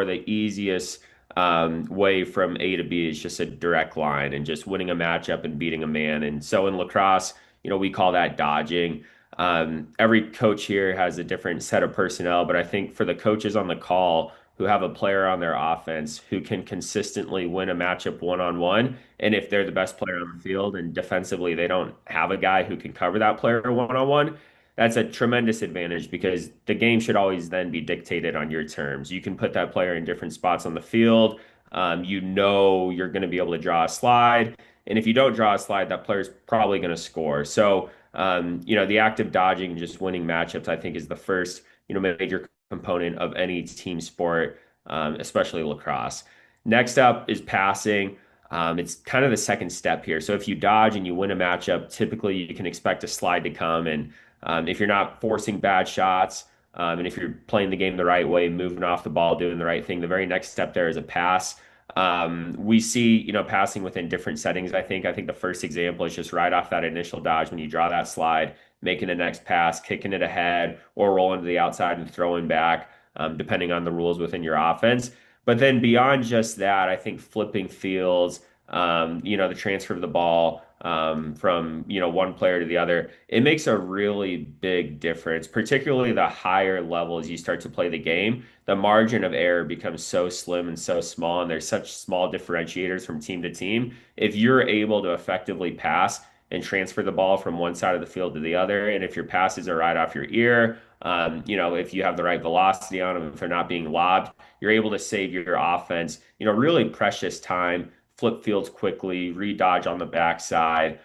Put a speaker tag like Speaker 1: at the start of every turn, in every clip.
Speaker 1: far the easiest way from A to B is just a direct line and just winning a matchup and beating a man. And so in lacrosse, we call that dodging. Every coach here has a different set of personnel, but I think for the coaches on the call who have a player on their offense who can consistently win a matchup one-on-one, and if they're the best player on the field and defensively they don't have a guy who can cover that player one-on-one, that's a tremendous advantage because the game should always then be dictated on your terms. You can put that player in different spots on the field. You're going to be able to draw a slide. And if you don't draw a slide, that player's probably going to score. So, the active dodging and just winning matchups, I think, is the first, major component of any team sport, especially lacrosse. Next up is passing. It's kind of the second step here. So if you dodge and you win a matchup, typically you can expect a slide to come. And if you're not forcing bad shots, and if you're playing the game the right way, moving off the ball, doing the right thing, the very next step there is a pass. We see, passing within different settings. I think the first example is just right off that initial dodge when you draw that slide, making the next pass, kicking it ahead, or rolling to the outside and throwing back, depending on the rules within your offense. But then beyond just that, I think flipping fields, the transfer of the ball from one player to the other, it makes a really big difference, particularly the higher levels you start to play the game. The margin of error becomes so slim and so small, and there's such small differentiators from team to team. If you're able to effectively pass and transfer the ball from one side of the field to the other, and if your passes are right off your ear, if you have the right velocity on them, if they're not being lobbed, you're able to save your offense, really precious time, flip fields quickly, re-dodge on the backside,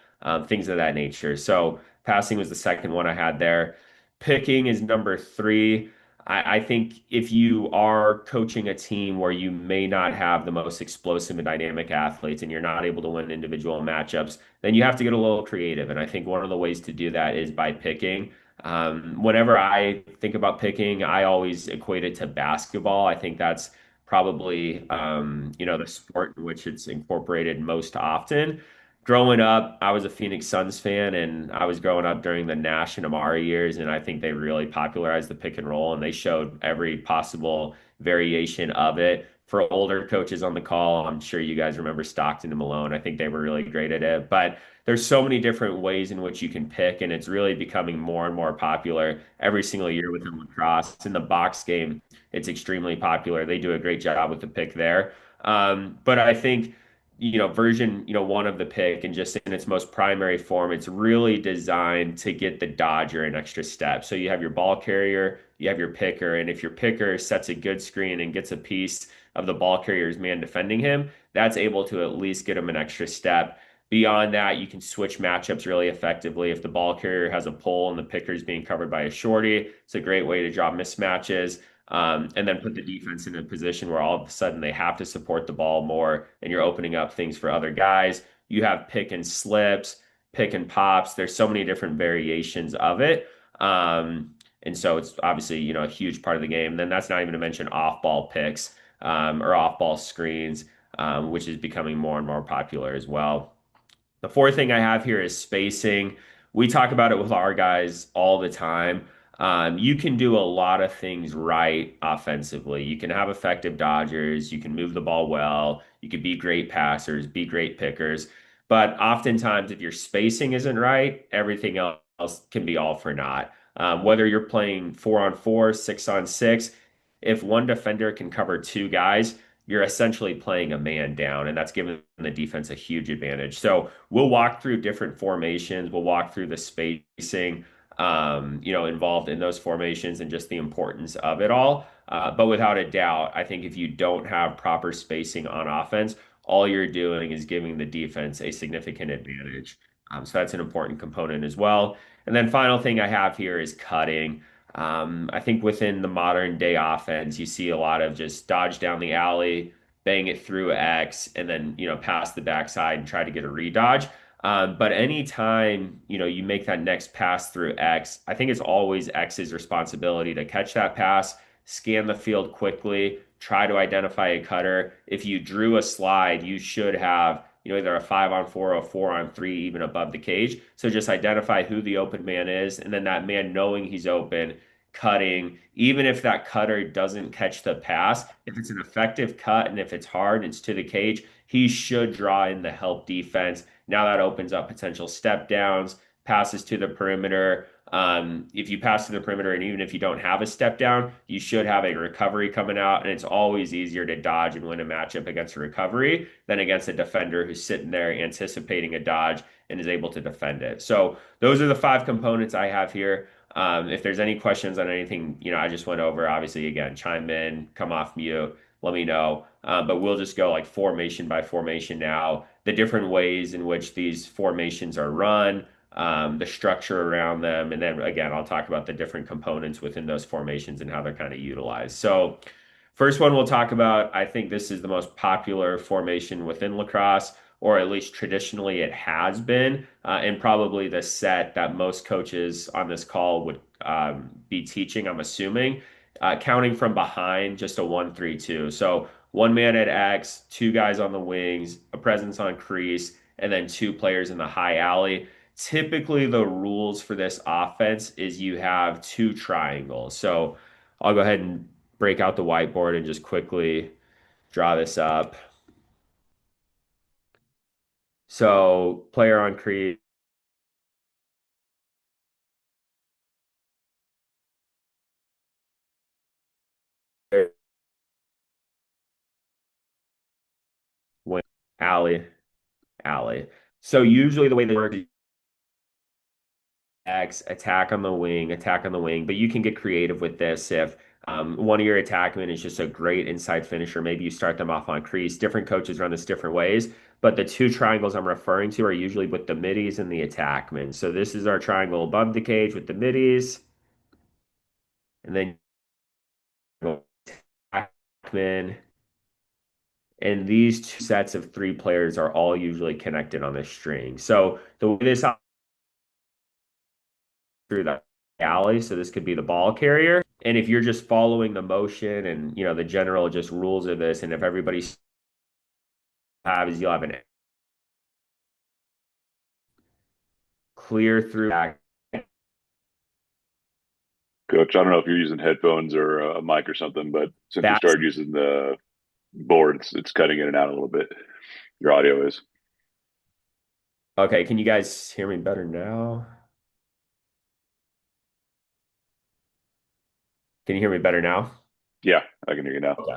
Speaker 1: things of that nature. So passing was the second one I had there. Picking is number three. I think if you are coaching a team where you may not have the most explosive and dynamic athletes and you're not able to win individual matchups, then you have to get a little creative. And I think one of the ways to do that is by picking. Whenever I think about picking, I always equate it to basketball. I think that's probably the sport in which it's incorporated most often. Growing up, I was a Phoenix Suns fan, and I was growing up during the Nash and Amari years, and I think they really popularized the pick and roll, and they showed every possible variation of it. For older coaches on the call, I'm sure you guys remember Stockton and Malone. I think they were really great at it, but there's so many different ways in which you can pick, and it's really becoming more and more popular every single year within lacrosse. In the box game, it's extremely popular. They do a great job with the pick there. But I think, version, one of the pick and just in its most primary form, it's really designed to get the dodger an extra step. So you have your ball carrier, you have your picker, and if your picker sets a good screen and gets a piece of the ball carrier's man defending him, that's able to at least get him an extra step. Beyond that, you can switch matchups really effectively. If the ball carrier has a pull and the picker is being covered by a shorty, it's a great way to draw mismatches. And then put the defense in a position where all of a sudden they have to support the ball more, and you're opening up things for other guys. You have pick and slips, pick and pops. There's so many different variations of it. And so it's obviously, a huge part of the game. And then that's not even to mention off-ball picks or off-ball screens, which is becoming more and more popular as well. The fourth thing I have here is spacing. We talk about it with our guys all the time. You can do a lot of things right offensively. You can have effective dodgers. You can move the ball well. You can be great passers, be great pickers. But oftentimes, if your spacing isn't right, everything else can be all for naught. Whether you're playing 4-on-4, 6-on-6, if one defender can cover two guys, you're essentially playing a man down, and that's giving the defense a huge advantage. So we'll walk through different formations. We'll walk through the spacing, involved in those formations and just the importance of it all. But without a doubt, I think if you don't have proper spacing on offense, all you're doing is giving the defense a significant advantage. So that's an important component as well. And then final thing I have here is cutting. I think within the modern day offense, you see a lot of just dodge down the alley, bang it through X, and then, pass the backside and try to get a redodge. But anytime, you make that next pass through X, I think it's always X's responsibility to catch that pass, scan the field quickly, try to identify a cutter. If you drew a slide, you should have, either a 5-on-4 or a 4-on-3 even above the cage. So just identify who the open man is, and then that man knowing he's open, cutting, even if that cutter doesn't catch the pass, if it's an effective cut and if it's hard, it's to the cage, he should draw in the help defense. Now that opens up potential step downs, passes to the perimeter. If you pass to the perimeter, and even if you don't have a step down, you should have a recovery coming out. And it's always easier to dodge and win a matchup against a recovery than against a defender who's sitting there anticipating a dodge and is able to defend it. So those are the five components I have here. If there's any questions on anything, I just went over, obviously, again, chime in, come off mute, let me know. But we'll just go like formation by formation now, the different ways in which these formations are run, the structure around them, and then again, I'll talk about the different components within those formations and how they're kind of utilized. So, first one we'll talk about, I think this is the most popular formation within lacrosse, or at least traditionally it has been, and probably the set that most coaches on this call would be teaching, I'm assuming, counting from behind, just a 1-3-2. So one man at X, two guys on the wings, a presence on crease, and then two players in the high alley. Typically, the rules for this offense is you have two triangles. So I'll go ahead and break out the whiteboard and just quickly draw this up. So player on crease, wing, alley, alley. So usually the way they work is X, attack on the wing, but you can get creative with this if one of your attackmen is just a great inside finisher. Maybe you start them off on crease. Different coaches run this different ways, but the two triangles I'm referring to are usually with the middies and the attackmen. So this is our triangle above the cage with the middies, and then attackmen. And these two sets of three players are all usually connected on this string. So the way this through the alley. So this could be the ball carrier. And if you're just following the motion and the general just rules of this, and if everybody has you'll have an clear through back.
Speaker 2: Coach, I don't know if you're using headphones or a mic or something, but since you started using the board, it's cutting in and out a little bit. Your audio is.
Speaker 1: Okay, can you guys hear me better now? Can you hear me better now?
Speaker 2: Yeah, I can hear you now.
Speaker 1: Okay.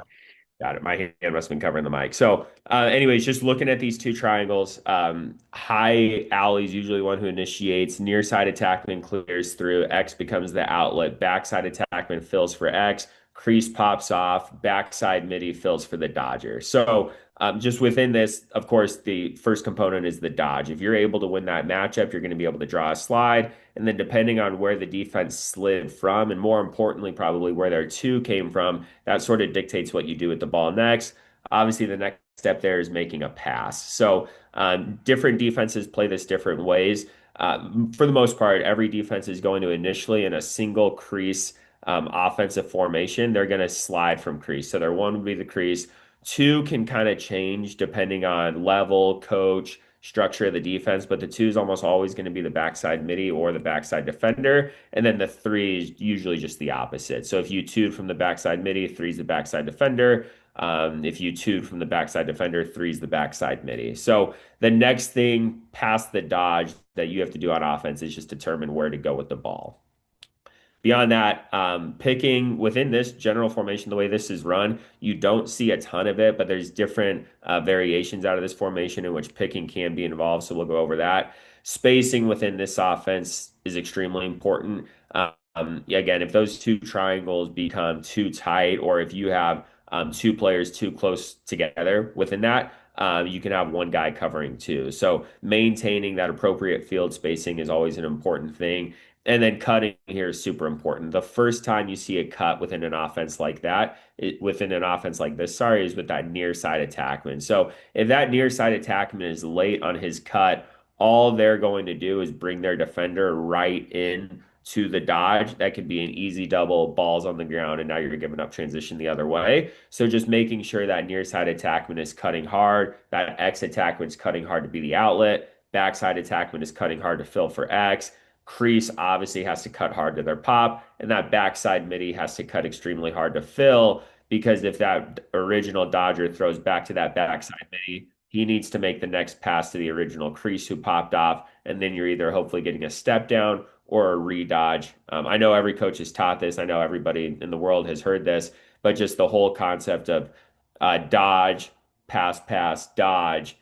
Speaker 1: Got it. My hand must have been covering the mic. So, anyways, just looking at these two triangles, high alley is usually one who initiates. Near side attackman clears through. X becomes the outlet. Backside attackman fills for X. Crease pops off. Backside midi fills for the dodger. So, just within this, of course, the first component is the dodge. If you're able to win that matchup, you're going to be able to draw a slide. And then, depending on where the defense slid from, and more importantly, probably where their two came from, that sort of dictates what you do with the ball next. Obviously, the next step there is making a pass. So, different defenses play this different ways. For the most part, every defense is going to initially in a single crease offensive formation. They're going to slide from crease. So, their one would be the crease. Two can kind of change depending on level, coach, structure of the defense, but the two is almost always going to be the backside midi or the backside defender. And then the three is usually just the opposite. So if you two from the backside midi, three is the backside defender. If you two from the backside defender, three is the backside midi. So the next thing past the dodge that you have to do on offense is just determine where to go with the ball. Beyond that, picking within this general formation, the way this is run, you don't see a ton of it, but there's different variations out of this formation in which picking can be involved. So we'll go over that. Spacing within this offense is extremely important. Again, if those two triangles become too tight, or if you have two players too close together within that, you can have one guy covering two. So maintaining that appropriate field spacing is always an important thing. And then cutting here is super important. The first time you see a cut within an offense like that, within an offense like this, sorry, is with that near side attackman. So if that near side attackman is late on his cut, all they're going to do is bring their defender right in to the dodge. That could be an easy double, balls on the ground, and now you're giving up transition the other way. So just making sure that near side attackman is cutting hard, that X attackman is cutting hard to be the outlet, backside attackman is cutting hard to fill for X. crease obviously has to cut hard to their pop, and that backside midi has to cut extremely hard to fill because if that original Dodger throws back to that backside midi, he needs to make the next pass to the original crease who popped off, and then you're either hopefully getting a step down or a re-dodge. I know every coach has taught this. I know everybody in the world has heard this, but just the whole concept of dodge, pass, dodge.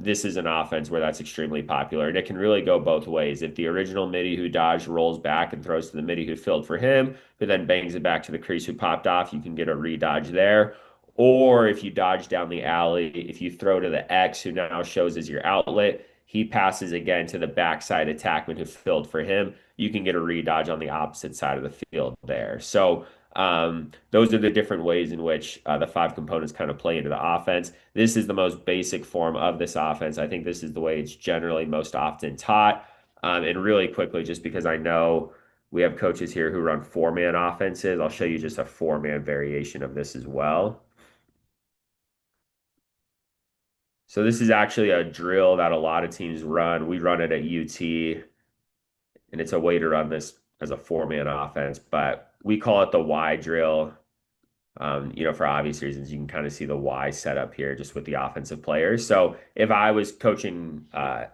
Speaker 1: This is an offense where that's extremely popular, and it can really go both ways. If the original midi who dodged rolls back and throws to the midi who filled for him, who then bangs it back to the crease who popped off, you can get a re-dodge there. Or if you dodge down the alley, if you throw to the X, who now shows as your outlet, he passes again to the backside attackman who filled for him. You can get a re-dodge on the opposite side of the field there. So those are the different ways in which the five components kind of play into the offense. This is the most basic form of this offense. I think this is the way it's generally most often taught. And really quickly, just because I know we have coaches here who run four-man offenses, I'll show you just a four-man variation of this as well. So this is actually a drill that a lot of teams run. We run it at UT, and it's a way to run this as a four-man offense, but we call it the Y drill. For obvious reasons, you can kind of see the Y setup here just with the offensive players. So if I was coaching a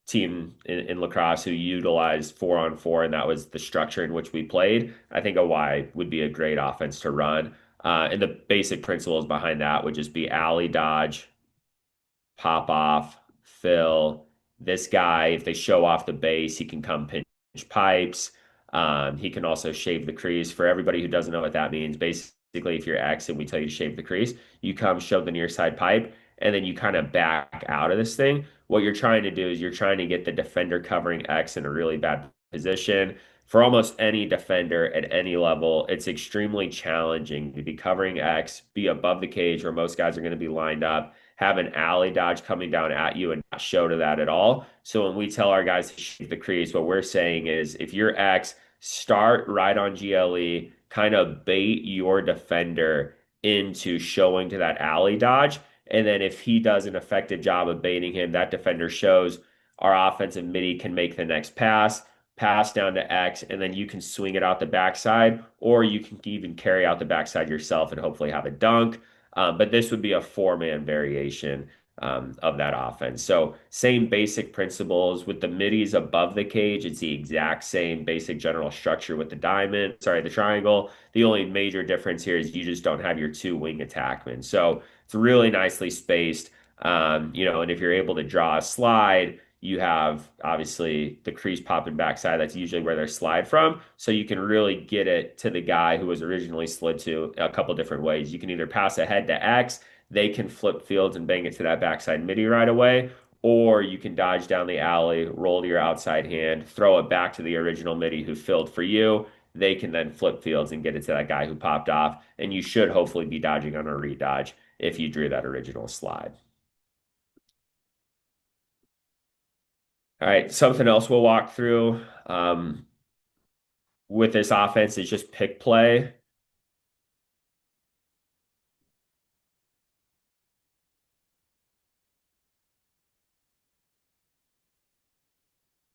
Speaker 1: team in lacrosse who utilized 4-on-4 and that was the structure in which we played, I think a Y would be a great offense to run. And the basic principles behind that would just be alley dodge, pop off, fill. This guy, if they show off the base, he can come pinch pipes. He can also shave the crease. For everybody who doesn't know what that means, basically, if you're X and we tell you to shave the crease, you come show the near side pipe, and then you kind of back out of this thing. What you're trying to do is you're trying to get the defender covering X in a really bad position. For almost any defender at any level, it's extremely challenging to be covering X, be above the cage where most guys are going to be lined up, have an alley dodge coming down at you and not show to that at all. So when we tell our guys to shoot the crease, what we're saying is if you're X, start right on GLE, kind of bait your defender into showing to that alley dodge. And then if he does an effective job of baiting him, that defender shows our offensive midi can make the next pass down to X, and then you can swing it out the backside, or you can even carry out the backside yourself and hopefully have a dunk. But this would be a four-man variation of that offense. So same basic principles with the middies above the cage. It's the exact same basic general structure with the triangle. The only major difference here is you just don't have your two wing attackmen. So it's really nicely spaced. And if you're able to draw a slide, you have obviously the crease popping backside. That's usually where they slide from. So you can really get it to the guy who was originally slid to a couple different ways. You can either pass ahead to X, they can flip fields and bang it to that backside midi right away, or you can dodge down the alley, roll to your outside hand, throw it back to the original midi who filled for you. They can then flip fields and get it to that guy who popped off. And you should hopefully be dodging on a redodge if you drew that original slide. All right, something else we'll walk through with this offense is just pick play.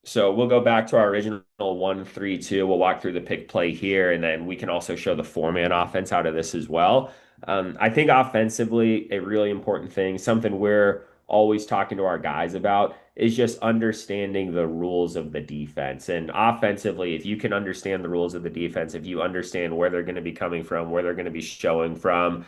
Speaker 1: So we'll go back to our original 1-3-2. We'll walk through the pick play here, and then we can also show the four-man offense out of this as well. I think offensively, a really important thing, something we're always talking to our guys about, is just understanding the rules of the defense. And offensively, if you can understand the rules of the defense, if you understand where they're going to be coming from, where they're going to be showing from,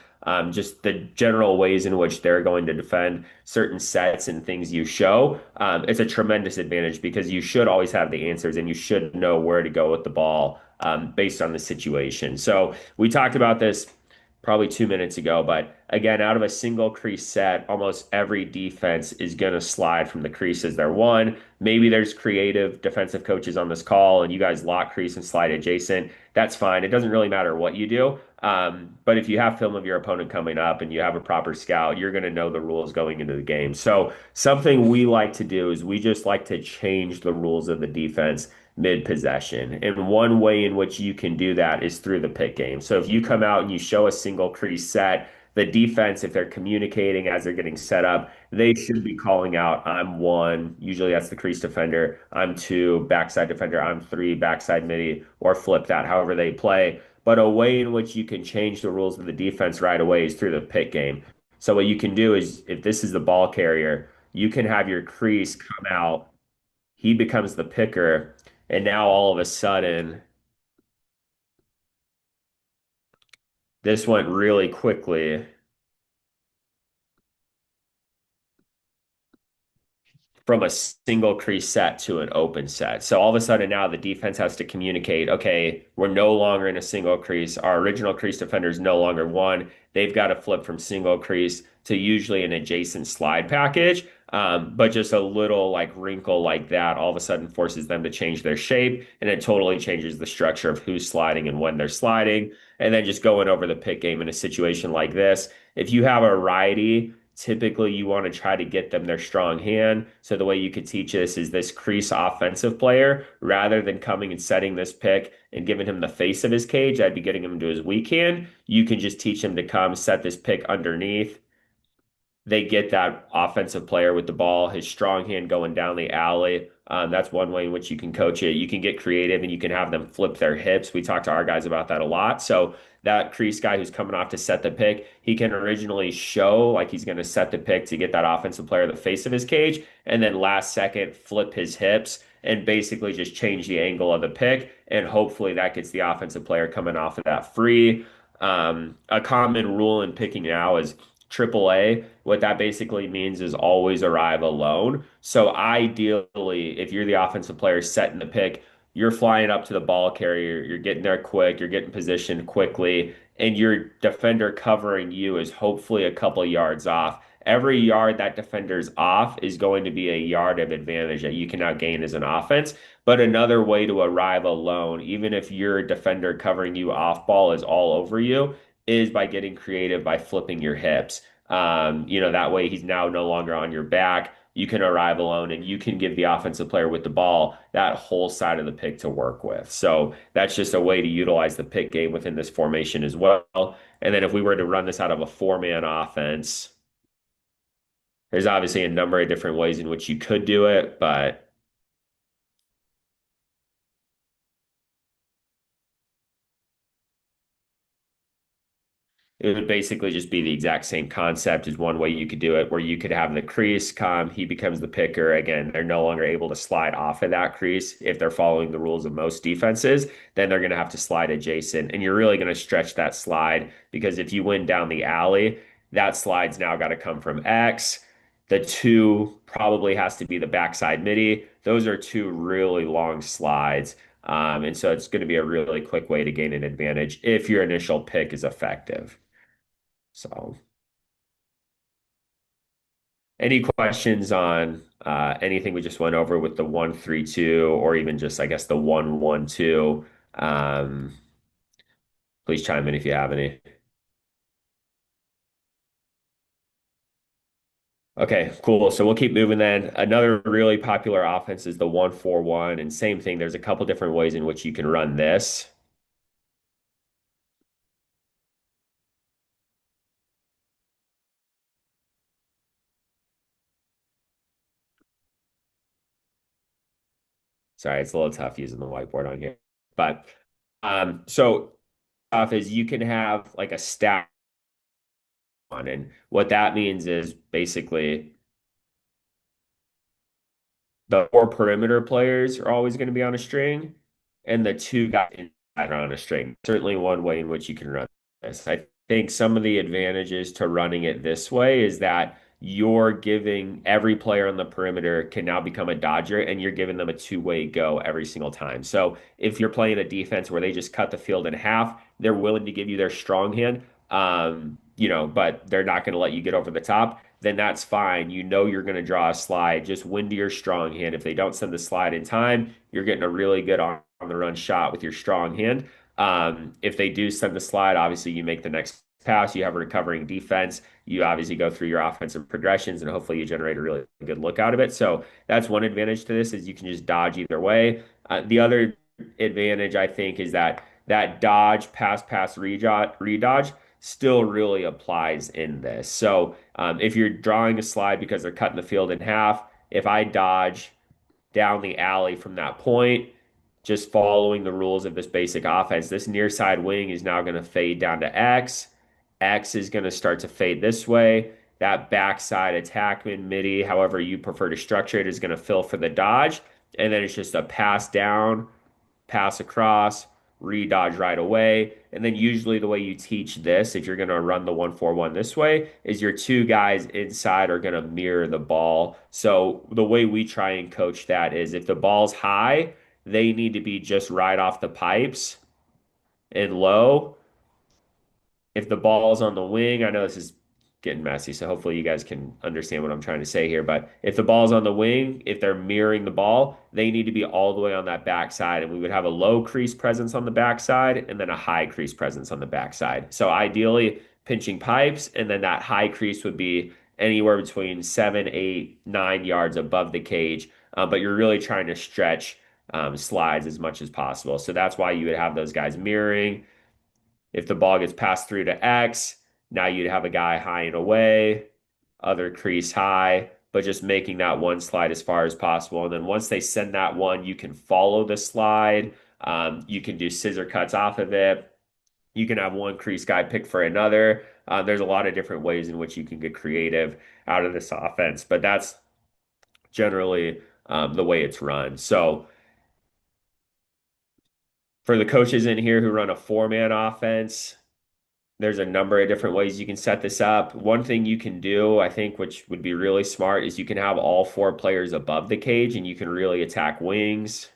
Speaker 1: just the general ways in which they're going to defend certain sets and things you show, it's a tremendous advantage because you should always have the answers and you should know where to go with the ball based on the situation. So we talked about this probably 2 minutes ago. But again, out of a single crease set, almost every defense is going to slide from the crease as their one. Maybe there's creative defensive coaches on this call and you guys lock crease and slide adjacent. That's fine. It doesn't really matter what you do. But if you have film of your opponent coming up and you have a proper scout, you're going to know the rules going into the game. So something we like to do is we just like to change the rules of the defense mid-possession. And one way in which you can do that is through the pick game. So if you come out and you show a single crease set, The defense, if they're communicating as they're getting set up, they should be calling out, I'm one, usually that's the crease defender, I'm two, backside defender, I'm three, backside midi, or flip that, however they play. But a way in which you can change the rules of the defense right away is through the pick game. So what you can do is if this is the ball carrier, you can have your crease come out, he becomes the picker, and now all of a sudden this went really quickly from a single crease set to an open set. So all of a sudden now the defense has to communicate, okay, we're no longer in a single crease. Our original crease defender is no longer one. They've got to flip from single crease to usually an adjacent slide package. But just a little like wrinkle like that all of a sudden forces them to change their shape, and it totally changes the structure of who's sliding and when they're sliding. And then just going over the pick game in a situation like this, if you have a righty, typically you want to try to get them their strong hand. So the way you could teach this crease offensive player, rather than coming and setting this pick and giving him the face of his cage, I'd be getting him to his weak hand. You can just teach him to come set this pick underneath. They get that offensive player with the ball, his strong hand going down the alley. That's one way in which you can coach it. You can get creative and you can have them flip their hips. We talk to our guys about that a lot. So that crease guy who's coming off to set the pick, he can originally show like he's going to set the pick to get that offensive player the face of his cage, and then last second flip his hips and basically just change the angle of the pick. And hopefully that gets the offensive player coming off of that free. A common rule in picking now is AAA. What that basically means is always arrive alone. So ideally, if you're the offensive player setting the pick, you're flying up to the ball carrier, you're getting there quick, you're getting positioned quickly, and your defender covering you is hopefully a couple yards off. Every yard that defender's off is going to be a yard of advantage that you can now gain as an offense. But another way to arrive alone, even if your defender covering you off ball is all over you, is by getting creative by flipping your hips. That way he's now no longer on your back. You can arrive alone and you can give the offensive player with the ball that whole side of the pick to work with. So that's just a way to utilize the pick game within this formation as well. And then if we were to run this out of a four-man offense, there's obviously a number of different ways in which you could do it, but it would basically just be the exact same concept as one way you could do it, where you could have the crease come, he becomes the picker. Again, they're no longer able to slide off of that crease. If they're following the rules of most defenses, then they're going to have to slide adjacent. And you're really going to stretch that slide because if you win down the alley, that slide's now got to come from X. The two probably has to be the backside midi. Those are two really long slides. And so it's going to be a really quick way to gain an advantage if your initial pick is effective. So, any questions on anything we just went over with the 1-3-2, or even just, I guess, the 1-1-2? Please chime in if you have any. Okay, cool. So we'll keep moving then. Another really popular offense is the 1-4-1. And same thing, there's a couple different ways in which you can run this. Sorry, it's a little tough using the whiteboard on here. But so off is you can have like a stack on, and what that means is basically the four perimeter players are always going to be on a string, and the two guys inside are on a string. Certainly, one way in which you can run this. I think some of the advantages to running it this way is that you're giving every player on the perimeter can now become a dodger, and you're giving them a two-way go every single time. So if you're playing a defense where they just cut the field in half, they're willing to give you their strong hand, but they're not going to let you get over the top, then that's fine. You know you're going to draw a slide. Just win to your strong hand. If they don't send the slide in time, you're getting a really good on the run shot with your strong hand. If they do send the slide, obviously you make the next pass. You have a recovering defense. You obviously go through your offensive progressions, and hopefully you generate a really good look out of it. So that's one advantage to this is you can just dodge either way. The other advantage I think is that dodge, pass, redodge, still really applies in this. So if you're drawing a slide because they're cutting the field in half, if I dodge down the alley from that point, just following the rules of this basic offense, this near side wing is now going to fade down to X. X is going to start to fade this way. That backside attackman midi, however you prefer to structure it, is going to fill for the dodge. And then it's just a pass down, pass across, re-dodge right away. And then usually the way you teach this, if you're going to run the 1-4-1 this way, is your two guys inside are going to mirror the ball. So the way we try and coach that is if the ball's high, they need to be just right off the pipes and low. If the ball's on the wing, I know this is getting messy, so hopefully you guys can understand what I'm trying to say here. But if the ball's on the wing, if they're mirroring the ball, they need to be all the way on that backside. And we would have a low crease presence on the backside and then a high crease presence on the backside. So ideally, pinching pipes, and then that high crease would be anywhere between 7, 8, 9 yards above the cage. But you're really trying to stretch slides as much as possible. So that's why you would have those guys mirroring. If the ball gets passed through to X, now you'd have a guy high and away, other crease high, but just making that one slide as far as possible. And then once they send that one, you can follow the slide. You can do scissor cuts off of it. You can have one crease guy pick for another. There's a lot of different ways in which you can get creative out of this offense, but that's generally the way it's run. So for the coaches in here who run a four-man offense, there's a number of different ways you can set this up. One thing you can do, I think, which would be really smart, is you can have all four players above the cage and you can really attack wings.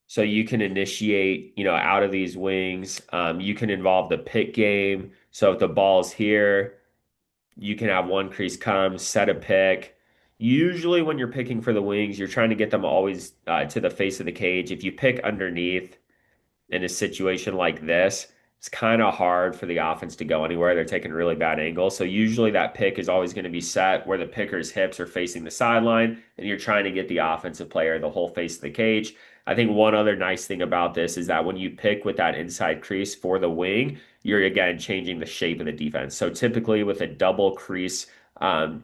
Speaker 1: So you can initiate, out of these wings. You can involve the pick game. So if the ball's here, you can have one crease come, set a pick. Usually, when you're picking for the wings, you're trying to get them always to the face of the cage. If you pick underneath, in a situation like this, it's kind of hard for the offense to go anywhere. They're taking really bad angles. So usually that pick is always going to be set where the picker's hips are facing the sideline, and you're trying to get the offensive player the whole face of the cage. I think one other nice thing about this is that when you pick with that inside crease for the wing, you're again changing the shape of the defense. So typically with a double crease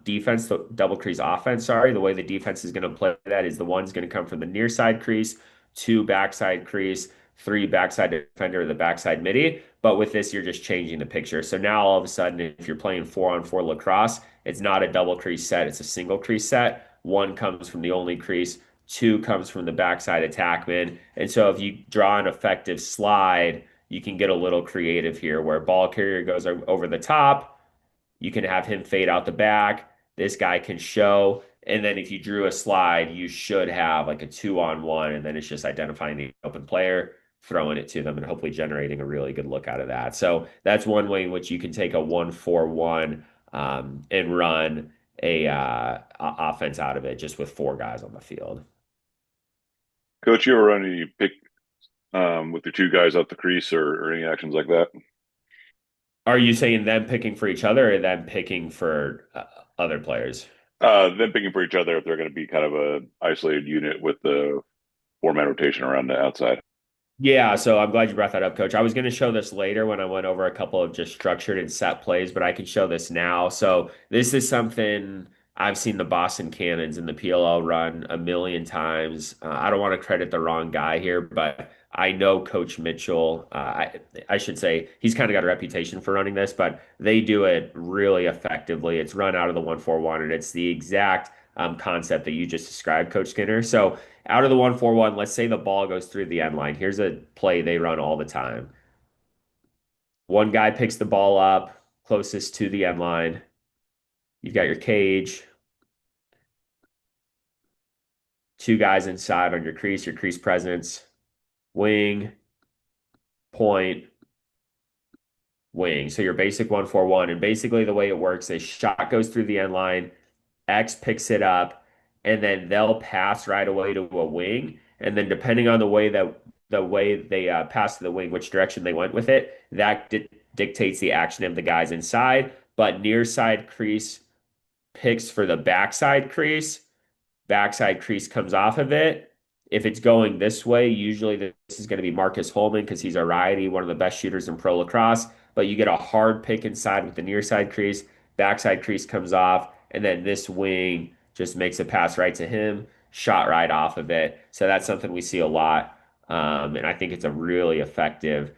Speaker 1: defense, the double crease offense, sorry, the way the defense is going to play that is the one's going to come from the near side crease, two backside crease, three backside defender or the backside midi. But with this, you're just changing the picture. So now all of a sudden, if you're playing 4-on-4 lacrosse, it's not a double crease set, it's a single crease set. One comes from the only crease, two comes from the backside attackman. And so if you draw an effective slide, you can get a little creative here where ball carrier goes over the top. You can have him fade out the back. This guy can show. And then if you drew a slide, you should have like a 2-on-1. And then it's just identifying the open player, throwing it to them, and hopefully generating a really good look out of that. So that's one way in which you can take a 1-4-1 and run a offense out of it just with four guys on the field.
Speaker 2: Coach, you ever run any pick with your two guys out the crease or any actions like that?
Speaker 1: Are you saying them picking for each other or them picking for other players?
Speaker 2: Them picking for each other if they're going to be kind of a isolated unit with the four-man rotation around the outside.
Speaker 1: Yeah, so I'm glad you brought that up, Coach. I was going to show this later when I went over a couple of just structured and set plays, but I can show this now. So this is something I've seen the Boston Cannons and the PLL run a million times. I don't want to credit the wrong guy here, but I know Coach Mitchell. I should say he's kind of got a reputation for running this, but they do it really effectively. It's run out of the 1-4-1, and it's the exact concept that you just described, Coach Skinner. So out of the 1-4-1, let's say the ball goes through the end line. Here's a play they run all the time. One guy picks the ball up closest to the end line. You've got your cage, two guys inside on your crease presence, wing, point, wing. So your basic 1-4-1. And basically the way it works is shot goes through the end line, X picks it up, and then they'll pass right away to a wing. And then depending on the way they pass to the wing, which direction they went with it, that dictates the action of the guys inside. But near side crease picks for the backside crease comes off of it, If it's going this way, usually this is going to be Marcus Holman because he's a righty, one of the best shooters in pro lacrosse. But you get a hard pick inside with the near side crease, backside crease comes off, and then this wing just makes a pass right to him, shot right off of it. So that's something we see a lot. And I think it's a really effective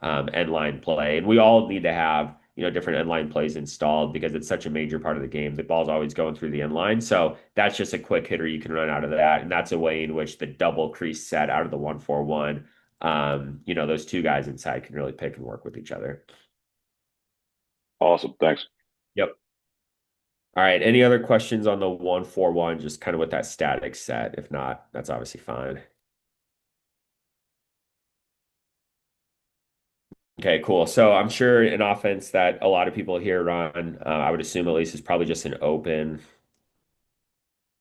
Speaker 1: end line play. And we all need to have, different end line plays installed because it's such a major part of the game. The ball's always going through the end line. So that's just a quick hitter you can run out of that. And that's a way in which the double crease set out of the 1-4-1, those two guys inside can really pick and work with each other.
Speaker 2: Awesome. Thanks.
Speaker 1: Yep. All right. Any other questions on the 1-4-1, just kind of with that static set? If not, that's obviously fine. Okay, cool. So I'm sure an offense that a lot of people here run, I would assume at least is probably just an open.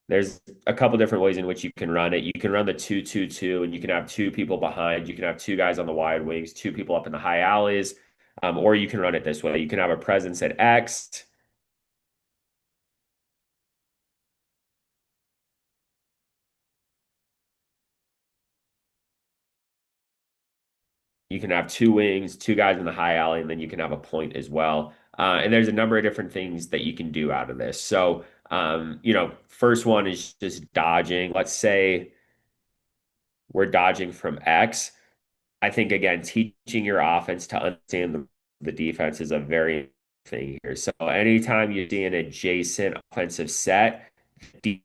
Speaker 1: There's a couple different ways in which you can run it. You can run the 2-2-2, and you can have two people behind. You can have two guys on the wide wings, two people up in the high alleys, or you can run it this way. You can have a presence at X. You can have two wings, two guys in the high alley, and then you can have a point as well. And there's a number of different things that you can do out of this. So, first one is just dodging. Let's say we're dodging from X. I think again, teaching your offense to understand the defense is a very thing here. So anytime you see an adjacent offensive set, defense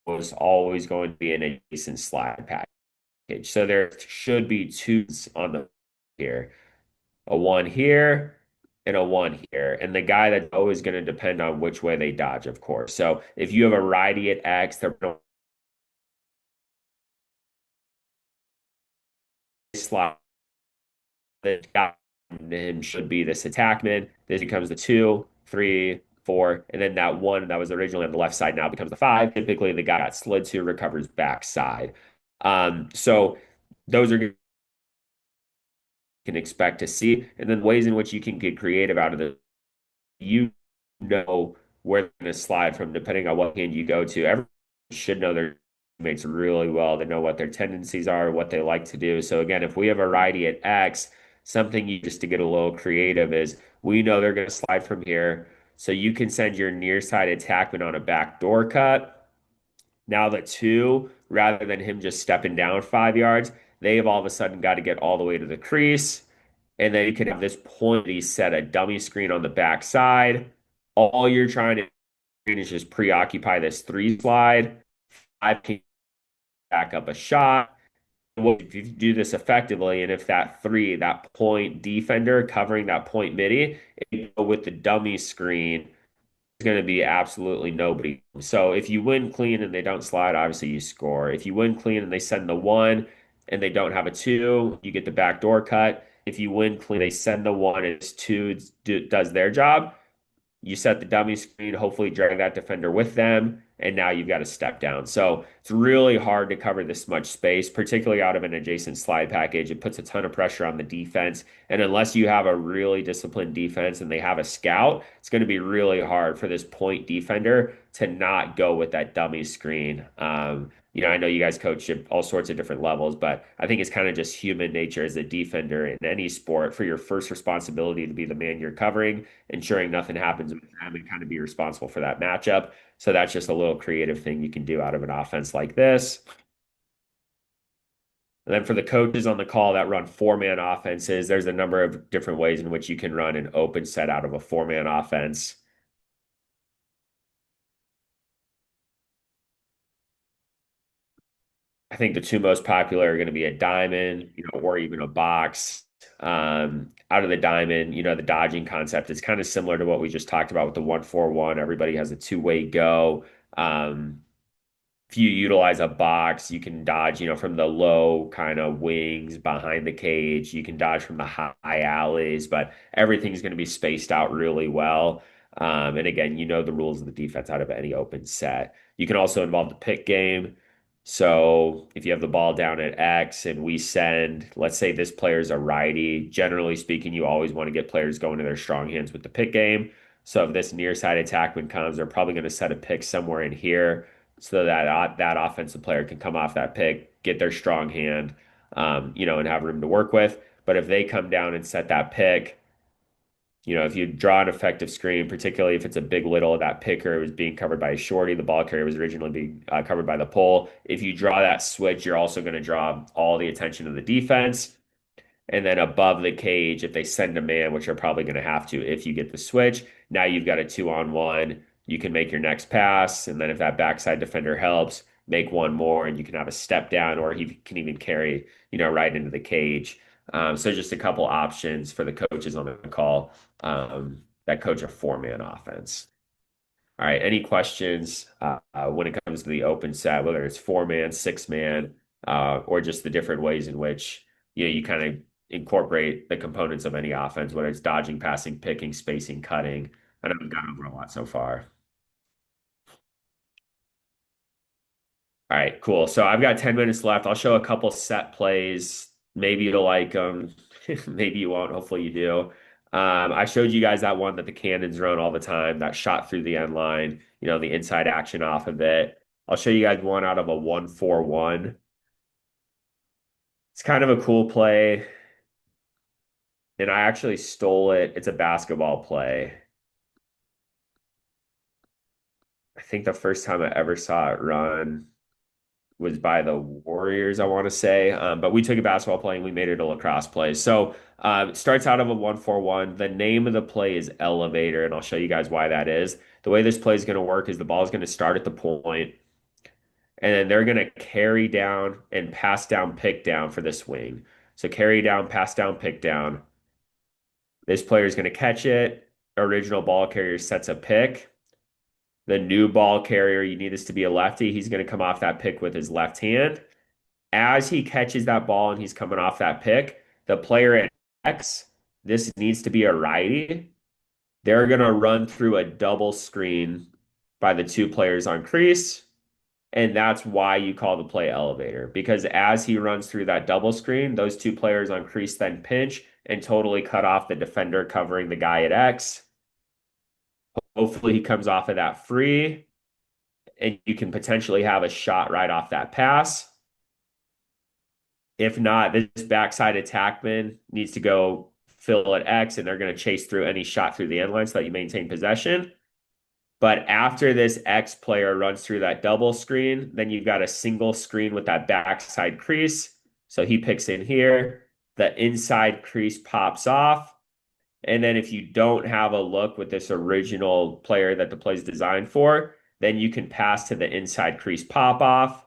Speaker 1: is always going to be an adjacent slide package. So there should be twos on the here, a one here and a one here. And the guy that's always going to depend on which way they dodge, of course. So if you have a righty at X, they're going to slide the guy him should be this attackman. This becomes the two, three, four, and then that one that was originally on the left side now becomes the five. Typically, the guy got slid to recovers backside. So those are you can expect to see, and then ways in which you can get creative out of the you know where they're going to slide from depending on what hand you go to. Everyone should know their teammates really well. They know what their tendencies are, what they like to do. So again, if we have a righty at X, something you just to get a little creative is we know they're going to slide from here. So you can send your near side attackman on a back door cut. Now the two, rather than him just stepping down 5 yards, they have all of a sudden got to get all the way to the crease. And then you can have this pointy set a dummy screen on the back side. All you're trying to do is just preoccupy this three slide. I can back up a shot. If you do this effectively, and if that three, that point defender covering that point midi, with the dummy screen, going to be absolutely nobody. So if you win clean and they don't slide, obviously you score. If you win clean and they send the one and they don't have a two, you get the backdoor cut. If you win clean, they send the one and it's two does their job. You set the dummy screen, hopefully drag that defender with them, and now you've got to step down. So it's really hard to cover this much space, particularly out of an adjacent slide package. It puts a ton of pressure on the defense. And unless you have a really disciplined defense and they have a scout, it's going to be really hard for this point defender to not go with that dummy screen. I know you guys coach at all sorts of different levels, but I think it's kind of just human nature as a defender in any sport for your first responsibility to be the man you're covering, ensuring nothing happens with them and kind of be responsible for that matchup. So that's just a little creative thing you can do out of an offense like this. And then for the coaches on the call that run four-man offenses, there's a number of different ways in which you can run an open set out of a four-man offense. I think the two most popular are going to be a diamond, or even a box. Out of the diamond, the dodging concept is kind of similar to what we just talked about with the 1-4-1. Everybody has a two-way go. If you utilize a box, you can dodge, from the low kind of wings behind the cage. You can dodge from the high alleys, but everything's going to be spaced out really well. And again, the rules of the defense out of any open set. You can also involve the pick game. So if you have the ball down at X and we send, let's say this player is a righty, generally speaking, you always want to get players going to their strong hands with the pick game. So if this near side attackman comes, they're probably going to set a pick somewhere in here. so that offensive player can come off that pick, get their strong hand, and have room to work with. But if they come down and set that pick, if you draw an effective screen, particularly if it's a big little, that picker was being covered by a shorty, the ball carrier was originally being covered by the pole. If you draw that switch, you're also going to draw all the attention of the defense. And then above the cage, if they send a man, which are probably going to have to if you get the switch, now you've got a 2-on-1. You can make your next pass. And then if that backside defender helps, make one more and you can have a step down, or he can even carry, right into the cage. So just a couple options for the coaches on the call that coach a four-man offense. All right. Any questions when it comes to the open set, whether it's four-man, six-man, or just the different ways in which you kind of incorporate the components of any offense, whether it's dodging, passing, picking, spacing, cutting. I know we've gone over a lot so far. All right, cool. So I've got 10 minutes left. I'll show a couple set plays. Maybe you'll like them. Maybe you won't. Hopefully you do. I showed you guys that one that the cannons run all the time, that shot through the end line, the inside action off of it. I'll show you guys one out of a 1-4-1. It's kind of a cool play, and I actually stole it. It's a basketball play. I think the first time I ever saw it run was by the Warriors, I want to say. But we took a basketball play and we made it a lacrosse play. So it starts out of a 1-4-1. The name of the play is elevator, and I'll show you guys why that is. The way this play is going to work is the ball is going to start at the point, and then they're going to carry down and pass down, pick down for this wing. So carry down, pass down, pick down. This player is going to catch it. Original ball carrier sets a pick. The new ball carrier, you need this to be a lefty. He's going to come off that pick with his left hand. As he catches that ball and he's coming off that pick, the player at X, this needs to be a righty. They're going to run through a double screen by the two players on crease. And that's why you call the play elevator, because as he runs through that double screen, those two players on crease then pinch and totally cut off the defender covering the guy at X. Hopefully, he comes off of that free, and you can potentially have a shot right off that pass. If not, this backside attackman needs to go fill at X, and they're going to chase through any shot through the end line so that you maintain possession. But after this X player runs through that double screen, then you've got a single screen with that backside crease. So he picks in here. The inside crease pops off. And then if you don't have a look with this original player that the play is designed for, then you can pass to the inside crease pop off.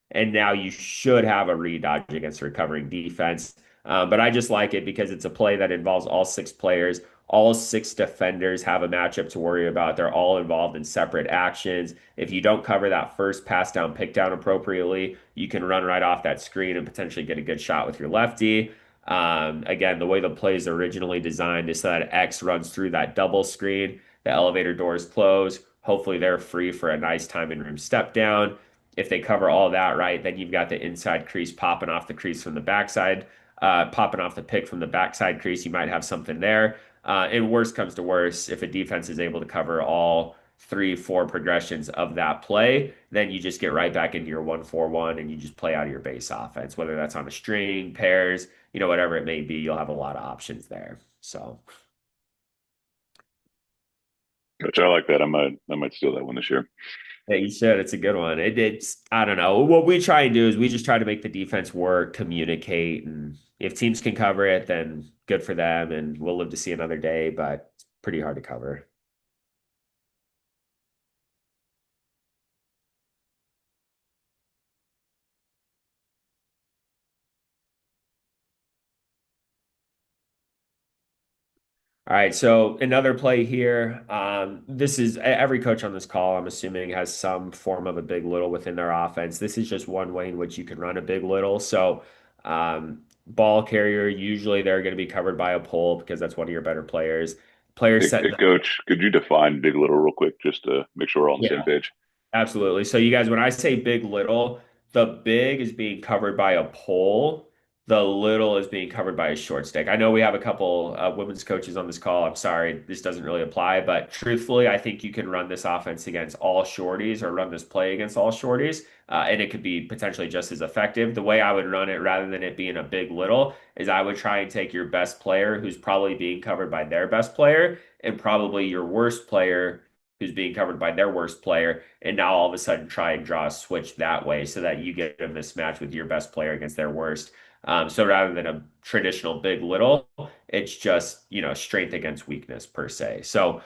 Speaker 1: And now you should have a re-dodge against recovering defense. But I just like it because it's a play that involves all six players. All six defenders have a matchup to worry about. They're all involved in separate actions. If you don't cover that first pass down, pick down appropriately, you can run right off that screen and potentially get a good shot with your lefty. Again, the way the play is originally designed is so that X runs through that double screen, the elevator doors close. Hopefully, they're free for a nice time and room step down. If they cover all that right, then you've got the inside crease popping off the crease from the backside, popping off the pick from the backside crease. You might have something there. And worst comes to worst, if a defense is able to cover all three, four progressions of that play, then you just get right back into your 1-4-1 and you just play out of your base offense, whether that's on a string, pairs, whatever it may be, you'll have a lot of options there. So,
Speaker 2: Coach, I like that. I might steal that one this year.
Speaker 1: yeah, you should. It's a good one. It's, I don't know. What we try and do is we just try to make the defense work, communicate, and if teams can cover it, then good for them, and we'll live to see another day, but it's pretty hard to cover. All right, so another play here. This is every coach on this call, I'm assuming, has some form of a big little within their offense. This is just one way in which you can run a big little. So, ball carrier, usually they're going to be covered by a pole because that's one of your better players. Player
Speaker 2: Hey,
Speaker 1: set.
Speaker 2: hey, Coach, could you define big little real quick just to make sure we're all on the same
Speaker 1: Yeah,
Speaker 2: page?
Speaker 1: absolutely. So, you guys, when I say big little, the big is being covered by a pole, the little is being covered by a short stick. I know we have a couple women's coaches on this call. I'm sorry, this doesn't really apply, but truthfully, I think you can run this offense against all shorties or run this play against all shorties, and it could be potentially just as effective. The way I would run it, rather than it being a big little, is I would try and take your best player who's probably being covered by their best player, and probably your worst player who's being covered by their worst player, and now all of a sudden try and draw a switch that way so that you get a mismatch with your best player against their worst. So rather than a traditional big little, it's just, strength against weakness per se. So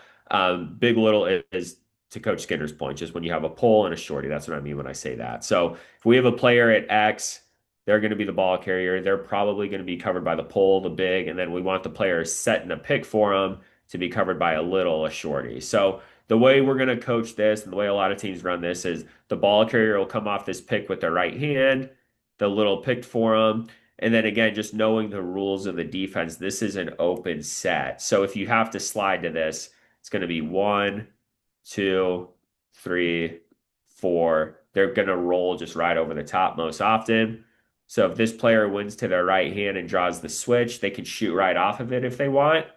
Speaker 1: big little is, to Coach Skinner's point, just when you have a pole and a shorty. That's what I mean when I say that. So if we have a player at X, they're going to be the ball carrier. They're probably going to be covered by the pole, the big, and then we want the player setting a pick for them to be covered by a little, a shorty. So the way we're going to coach this and the way a lot of teams run this is the ball carrier will come off this pick with their right hand, the little picked for them. And then again, just knowing the rules of the defense, this is an open set. So if you have to slide to this, it's going to be one, two, three, four. They're going to roll just right over the top most often. So if this player wins to their right hand and draws the switch, they can shoot right off of it if they want.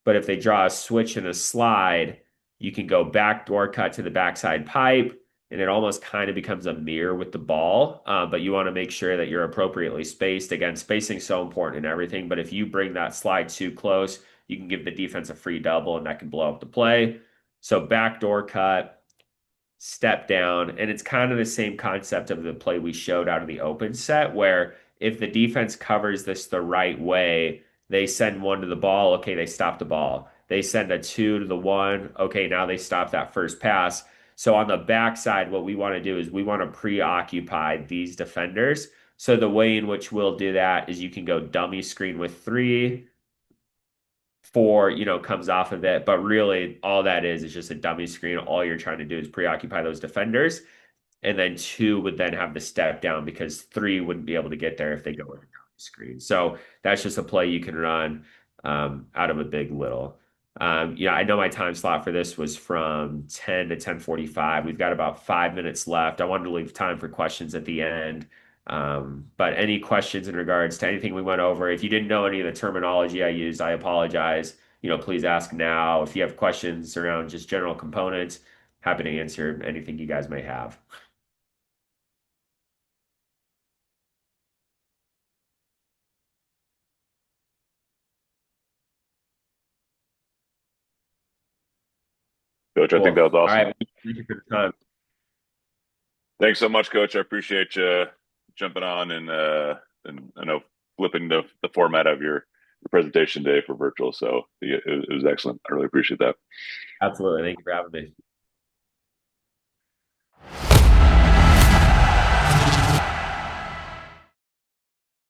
Speaker 1: But if they draw a switch and a slide, you can go backdoor cut to the backside pipe, and it almost kind of becomes a mirror with the ball. But you want to make sure that you're appropriately spaced. Again, spacing is so important in everything. But if you bring that slide too close, you can give the defense a free double, and that can blow up the play. So backdoor cut, step down, and it's kind of the same concept of the play we showed out of the open set, where if the defense covers this the right way, they send one to the ball, okay, they stop the ball. They send a two to the one, okay, now they stop that first pass. So on the backside, what we want to do is we want to preoccupy these defenders. So the way in which we'll do that is you can go dummy screen with three, four, comes off of it. But really, all that is just a dummy screen. All you're trying to do is preoccupy those defenders. And then two would then have the step down because three wouldn't be able to get there if they go with a dummy screen. So that's just a play you can run out of a big little. Yeah, I know my time slot for this was from 10 to 10:45. We've got about 5 minutes left. I wanted to leave time for questions at the end. But any questions in regards to anything we went over? If you didn't know any of the terminology I used, I apologize. Please ask now. If you have questions around just general components, happy to answer anything you guys may have.
Speaker 2: Coach. I think
Speaker 1: Cool.
Speaker 2: that was
Speaker 1: All
Speaker 2: awesome.
Speaker 1: right. Thank you for the time.
Speaker 2: Thanks so much, Coach. I appreciate you jumping on and I know flipping the format of your presentation today for virtual. So it was excellent. I really appreciate that.
Speaker 1: Absolutely. Thank you for having me.